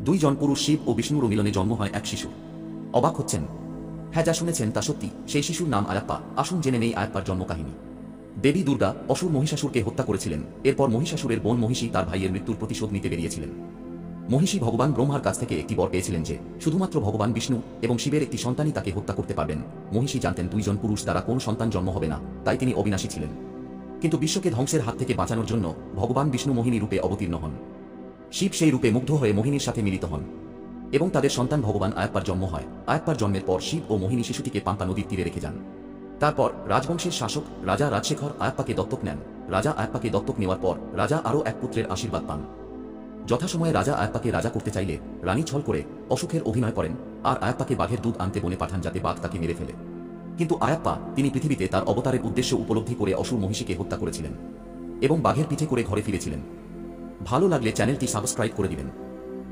দুইজন পুরুষ শিব ও বিষ্ণুর মিলনে জন্ম হয় এক শিশু। অবাক হচ্ছেন? হ্যাঁ, যা শুনেছেন তা সত্যি। সেই শিশুর নাম আয়াপ্পা। আসুন জেনে নেই আয়াপ্পার জন্মকাহিনী। দেবী দুর্গা অসুর মহিষাসুরকে হত্যা করেছিলেন। এরপর মহিষাসুরের বোন মহিষী তার ভাইয়ের মৃত্যুর প্রতিশোধ নিতে বেরিয়েছিলেন। মহিষী ভগবান ব্রহ্মার কাছ থেকে একটি বর পেয়েছিলেন যে শুধুমাত্র ভগবান বিষ্ণু এবং শিবের একটি সন্তানই তাকে হত্যা করতে পারবেন। মহিষী জানতেন দুইজন পুরুষ দ্বারা কোনো সন্তান জন্ম হবে না, তাই তিনি অবিনাশী ছিলেন। কিন্তু বিশ্বকে ধ্বংসের হাত থেকে বাঁচানোর জন্য ভগবান বিষ্ণু মোহিনী রূপে অবতীর্ণ হন। শিব সেই রূপে মুগ্ধ হয়ে মোহিনীর সাথে মিলিত হন এবং তাদের সন্তান ভগবান আয়াপ্পার জন্ম হয়। আয়াপ্পার জন্মের পর শিব ও মোহিনী শিশুটিকে পাম্পা নদীর তীরে রেখে যান। তারপর রাজবংশের শাসক রাজা রাজশেখর আয়াপ্পাকে দত্তক নেন। রাজা আয়াপ্পাকে দত্তক নেওয়ার পর রাজা আরও এক পুত্রের আশীর্বাদ পান। যথাসময়ে রাজা আয়াপ্পাকে রাজা করতে চাইলে রানী ছল করে অসুখের অভিনয় করেন আর আয়াপ্পাকে বাঘের দুধ আনতে বনে পাঠান যাতে বাঘ তাকে মেরে ফেলে। কিন্তু আয়াপ্পা তিনি পৃথিবীতে তার অবতারের উদ্দেশ্য উপলব্ধি করে অসুর মহিষীকে হত্যা করেছিলেন এবং বাঘের পিঠে করে ঘরে ফিরেছিলেন। ভালো লাগলে চ্যানেলটি সাবস্ক্রাইব করে দিবেন।